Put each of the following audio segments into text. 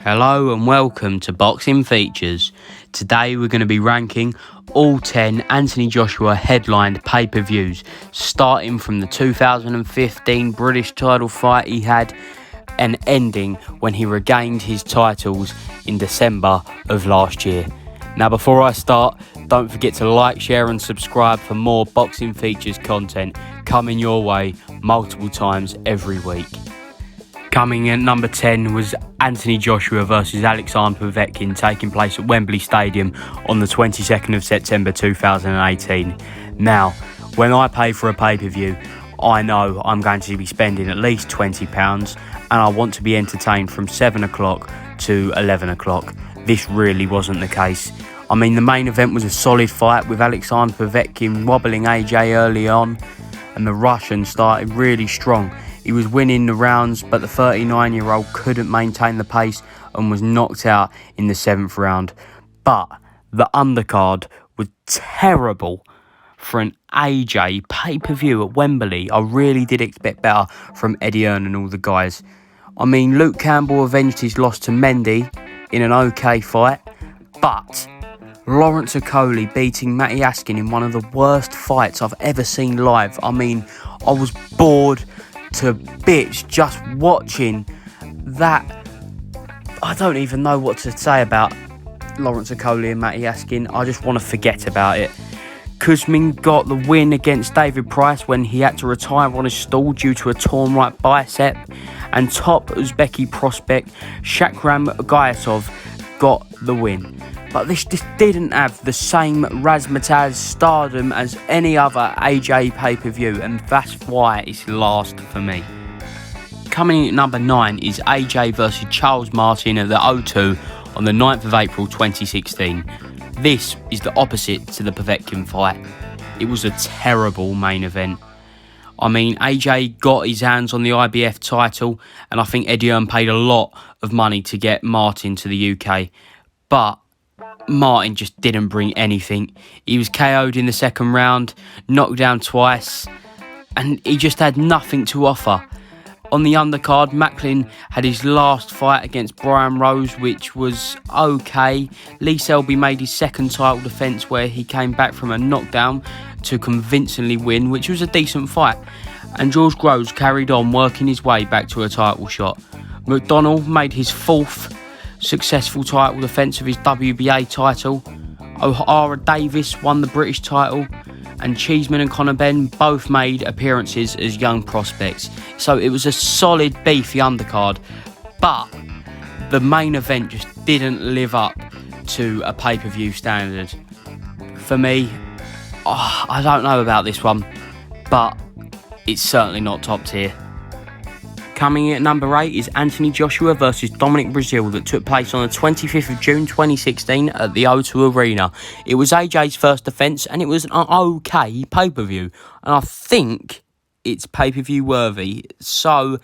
Hello and welcome to Boxing Features. Today we're going to be ranking all 10 Anthony Joshua headlined pay-per-views, starting from the 2015 British title fight he had and ending when he regained his titles in December of last year. Now before I start, don't forget to like, share and subscribe for more Boxing Features content coming your way multiple times every week. Coming in at number 10 was Anthony Joshua versus Alexander POVETKIN, taking place at Wembley Stadium on the 22nd of September 2018. Now, when I pay for a pay-per-view, I know I'm going to be spending at least £20 and I want to be entertained from 7 o'clock to 11 o'clock. This really wasn't the case. I mean, the main event was a solid fight with Alexander POVETKIN wobbling AJ early on, and the Russian started really strong. He was winning the rounds, but the 39-year-old couldn't maintain the pace and was knocked out in the 7th round. But the undercard was terrible for an AJ pay-per-view at Wembley. I really did expect better from Eddie Hearn and all the guys. I mean, Luke Campbell avenged his loss to Mendy in an okay fight, but Lawrence Okolie beating Matty Askin in one of the worst fights I've ever seen live. I mean, I was bored to bits just watching that. I don't even know what to say about Lawrence Okolie and Matty Askin. I just want to forget about it. Kuzmin got the win against David Price when he had to retire on his stall due to a torn right bicep, and top Uzbeki prospect Shakram Gayatov got the win. But this just didn't have the same razzmatazz stardom as any other AJ pay-per-view, and that's why it's last for me. Coming in at number 9 is AJ versus Charles Martin at the O2 on the 9th of April 2016. This is the opposite to the POVETKIN fight. It was a terrible main event. I mean, AJ got his hands on the IBF title, and I think Eddie Hearn paid a lot of money to get Martin to the UK. But Martin just didn't bring anything. He was KO'd in the 2nd round, knocked down twice, and he just had nothing to offer. On the undercard, Macklin had his last fight against Brian Rose, which was okay. Lee Selby made his 2nd title defence where he came back from a knockdown to convincingly win, which was a decent fight. And George Groves carried on working his way back to a title shot. McDonnell made his 4th successful title defence of his WBA title. O'Hara Davis won the British title, and Cheeseman and Conor Benn both made appearances as young prospects. So it was a solid, beefy undercard, but the main event just didn't live up to a pay-per-view standard. For me, I don't know about this one, but it's certainly not top tier. Coming in at number 8 is Anthony Joshua versus Dominic Breazeale that took place on the 25th of June 2016 at the O2 Arena. It was AJ's first defence and it was an okay pay-per-view. And I think it's pay-per-view worthy. So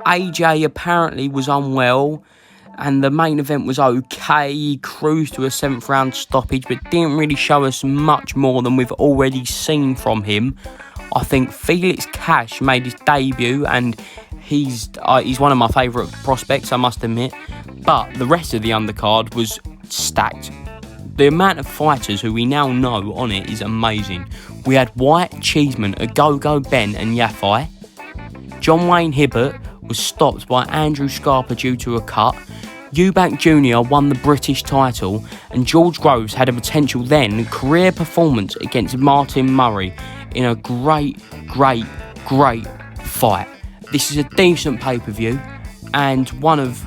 AJ apparently was unwell and the main event was okay. He cruised to a 7th round stoppage but didn't really show us much more than we've already seen from him. I think Felix Cash made his debut and he's one of my favourite prospects, I must admit. But the rest of the undercard was stacked. The amount of fighters who we now know on it is amazing. We had White, Cheeseman, Agogo, Ben and Yafai. John Wayne Hibbert was stopped by Andrew Scarpa due to a cut. Eubank Jr. won the British title, and George Groves had a potential then career performance against Martin Murray in a great fight. This is a decent pay-per-view and one of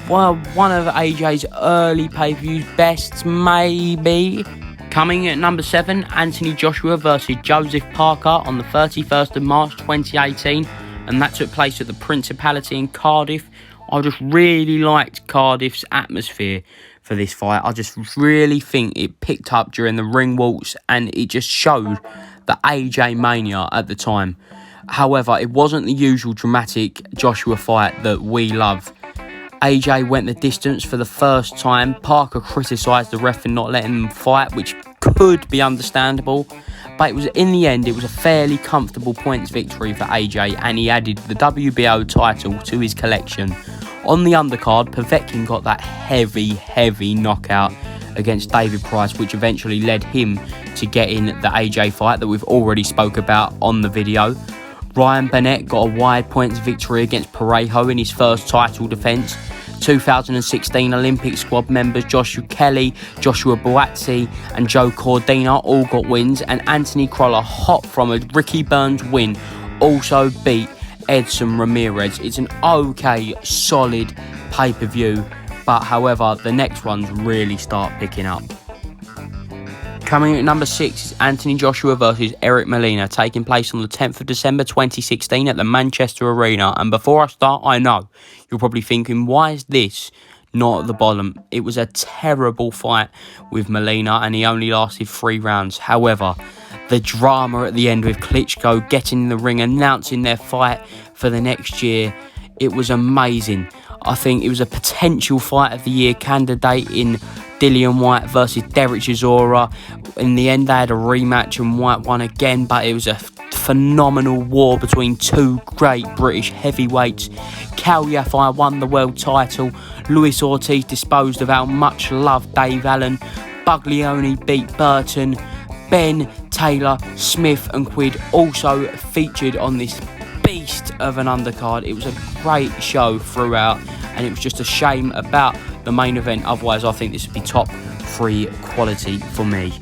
AJ's early pay-per-views bests, maybe. Coming in at number 7, Anthony Joshua versus Joseph Parker on the 31st of March 2018, and that took place at the Principality in Cardiff. I just really liked Cardiff's atmosphere for this fight. I just really think it picked up during the ring waltz and it just showed the AJ mania at the time. However, it wasn't the usual dramatic Joshua fight that we love. AJ went the distance for the first time. Parker criticised the ref for not letting him fight, which could be understandable. But in the end, it was a fairly comfortable points victory for AJ, and he added the WBO title to his collection. On the undercard, Povetkin got that heavy knockout against David Price, which eventually led him to getting the AJ fight that we've already spoke about on the video. Ryan Burnett got a wide points victory against Parejo in his first title defence. 2016 Olympic squad members Joshua Kelly, Joshua Buatsi and Joe Cordina all got wins, and Anthony Crolla, hot from a Ricky Burns win, also beat Edson Ramirez. It's an okay, solid pay-per-view, but however, the next ones really start picking up. Coming in at number 6 is Anthony Joshua versus Eric Molina, taking place on the 10th of December 2016 at the Manchester Arena. And before I start, I know you're probably thinking, why is this not at the bottom? It was a terrible fight with Molina and he only lasted 3 rounds. However, the drama at the end with Klitschko getting in the ring, announcing their fight for the next year, it was amazing. I think it was a potential fight of the year candidate in Dillian Whyte versus Derek Chisora. In the end, they had a rematch and Whyte won again, but it was a phenomenal war between two great British heavyweights. Cal Yafai won the world title. Luis Ortiz disposed of our much loved Dave Allen. Buglioni beat Burton. Ben, Taylor, Smith and Quid also featured on this beast of an undercard. It was a great show throughout, and it was just a shame about the main event. Otherwise, I think this would be top 3 quality for me.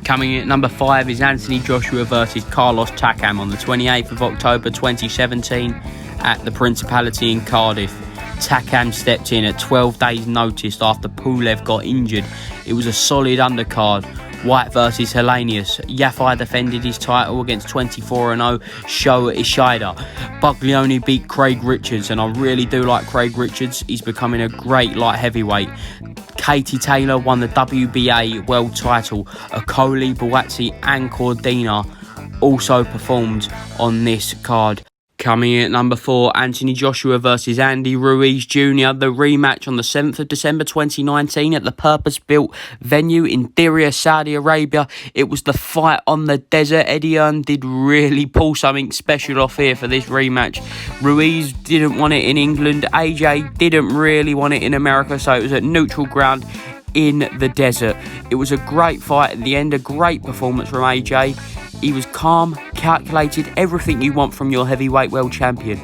Coming in at number 5 is Anthony Joshua versus Carlos Takam on the 28th of October 2017 at the Principality in Cardiff. Takam stepped in at 12 days notice after Pulev got injured. It was a solid undercard. White versus Hellenius. Yafai defended his title against 24-0 Sho Ishida. Buglioni beat Craig Richards, and I really do like Craig Richards. He's becoming a great light heavyweight. Katie Taylor won the WBA world title. Okoli, Buatsi and Cordina also performed on this card. Coming in at number 4, Anthony Joshua versus Andy Ruiz Jr. The rematch on the 7th of December 2019 at the purpose-built venue in Diriyah, Saudi Arabia. It was the fight on the desert. Eddie Hearn did really pull something special off here for this rematch. Ruiz didn't want it in England. AJ didn't really want it in America, so it was at neutral ground in the desert. It was a great fight at the end, a great performance from AJ. He was calm, calculated, everything you want from your heavyweight world champion.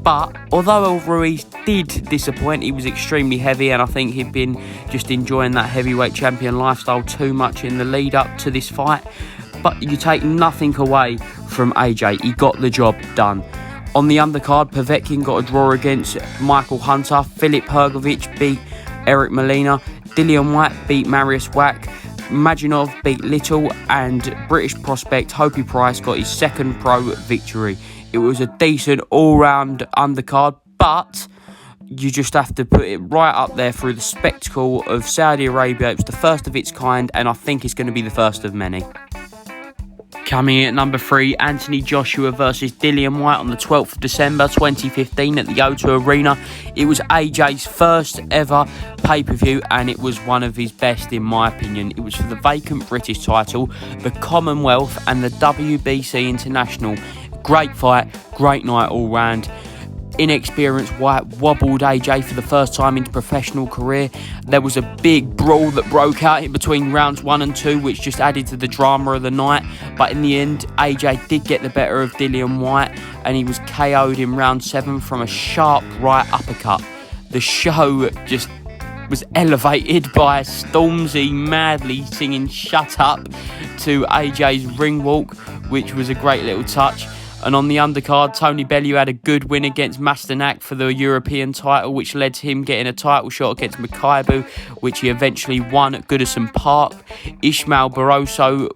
But although Ruiz did disappoint, he was extremely heavy, and I think he'd been just enjoying that heavyweight champion lifestyle too much in the lead up to this fight. But you take nothing away from AJ. He got the job done. On the undercard, Povetkin got a draw against Michael Hunter. Filip Hrgovic beat Eric Molina. Dillian Whyte beat Marius Wack. Maginov beat Little, and British prospect Hopey Price got his second pro victory. It was a decent all-round undercard, but you just have to put it right up there through the spectacle of Saudi Arabia. It was the first of its kind, and I think it's going to be the first of many. Coming in at number 3, Anthony Joshua versus Dillian Whyte on the 12th of December 2015 at the O2 Arena. It was AJ's first ever pay-per-view, and it was one of his best in my opinion. It was for the vacant British title, the Commonwealth and the WBC International. Great fight, great night all round. Inexperienced Whyte wobbled AJ for the first time in his professional career. There was a big brawl that broke out in between rounds 1 and 2, which just added to the drama of the night. But in the end, AJ did get the better of Dillian Whyte, and he was KO'd in round 7 from a sharp right uppercut. The show just was elevated by Stormzy madly singing "Shut Up" to AJ's ring walk, which was a great little touch. And on the undercard, Tony Bellew had a good win against Masternak for the European title, which led to him getting a title shot against Makaibu, which he eventually won at Goodison Park. Ishmael Barroso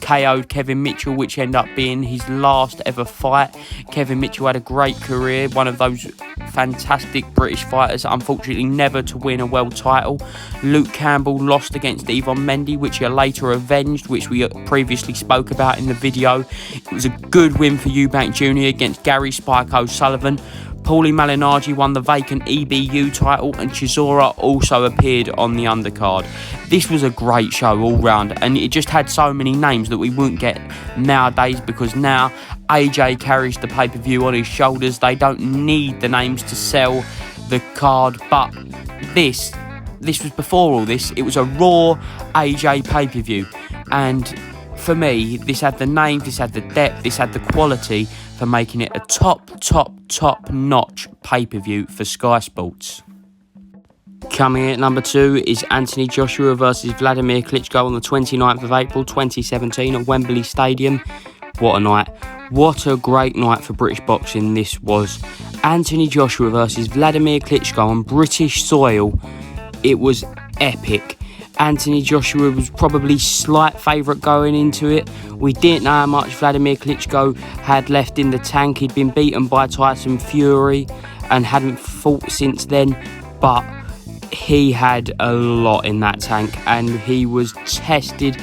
KO'd Kevin Mitchell, which ended up being his last ever fight. Kevin Mitchell had a great career, one of those fantastic British fighters, unfortunately never to win a world title. Luke Campbell lost against Yvonne Mendy, which he later avenged, which we previously spoke about in the video. It was a good win for Eubank Jr. against Gary Spike O'Sullivan. Paulie Malignaggi won the vacant EBU title, and Chisora also appeared on the undercard. This was a great show all round, and it just had so many names that we wouldn't get nowadays, because now AJ carries the pay-per-view on his shoulders. They don't need the names to sell the card, but this was before all this. It was a Raw AJ pay-per-view, and for me, this had the name, this had the depth, this had the quality for making it a top-notch pay-per-view for Sky Sports. Coming in at number 2 is Anthony Joshua versus Vladimir Klitschko on the 29th of April 2017 at Wembley Stadium. What a night. What a great night for British boxing this was. Anthony Joshua versus Vladimir Klitschko on British soil. It was epic. Anthony Joshua was probably slight favourite going into it. We didn't know how much Vladimir Klitschko had left in the tank. He'd been beaten by Tyson Fury and hadn't fought since then, but he had a lot in that tank and he was tested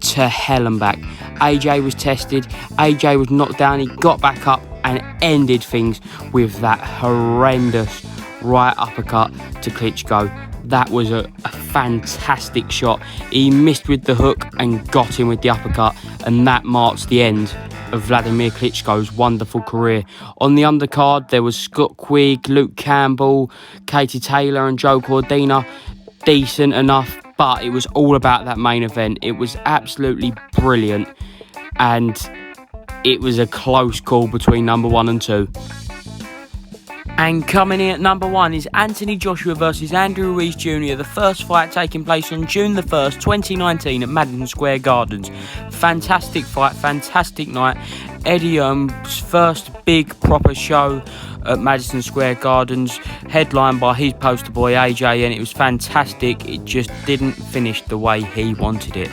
to hell and back. AJ was tested, AJ was knocked down, he got back up and ended things with that horrendous right uppercut to Klitschko. That was a fantastic shot. He missed with the hook and got him with the uppercut, and that marks the end of Vladimir Klitschko's wonderful career. On the undercard, there was Scott Quigg, Luke Campbell, Katie Taylor and Joe Cordina. Decent enough, but it was all about that main event. It was absolutely brilliant, and it was a close call between number 1 and 2. And coming in at number 1 is Anthony Joshua versus Andrew Ruiz Jr., the first fight taking place on June the 1st, 2019 at Madison Square Gardens. Fantastic fight, fantastic night. Eddie Earn's first big proper show at Madison Square Gardens, headlined by his poster boy AJ, and it was fantastic. It just didn't finish the way he wanted it.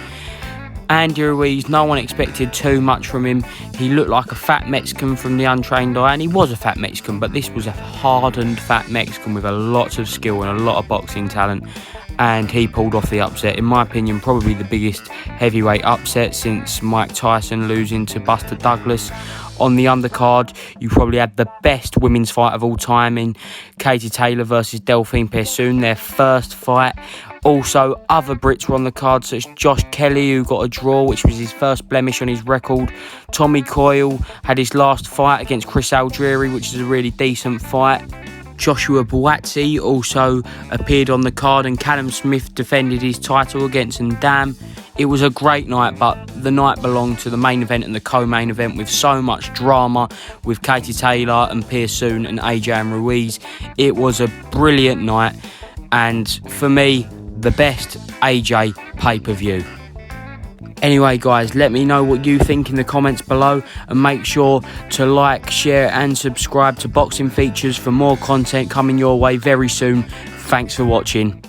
Andy Ruiz, no one expected too much from him. He looked like a fat Mexican from the untrained eye, and he was a fat Mexican, but this was a hardened fat Mexican with a lot of skill and a lot of boxing talent, and he pulled off the upset. In my opinion, probably the biggest heavyweight upset since Mike Tyson losing to Buster Douglas. On the undercard, you probably had the best women's fight of all time in Katie Taylor versus Delphine Persoon, their first fight. Also, other Brits were on the card, such as Josh Kelly, who got a draw, which was his first blemish on his record. Tommy Coyle had his last fight against Chris Algieri, which is a really decent fight. Joshua Buatsi also appeared on the card, and Callum Smith defended his title against Ndam. It was a great night, but the night belonged to the main event and the co-main event with so much drama with Katie Taylor and Persoon and AJ and Ruiz. It was a brilliant night, and for me, the best AJ pay-per-view. Anyway guys, let me know what you think in the comments below, and make sure to like, share and subscribe to Boxing Features for more content coming your way very soon. Thanks for watching.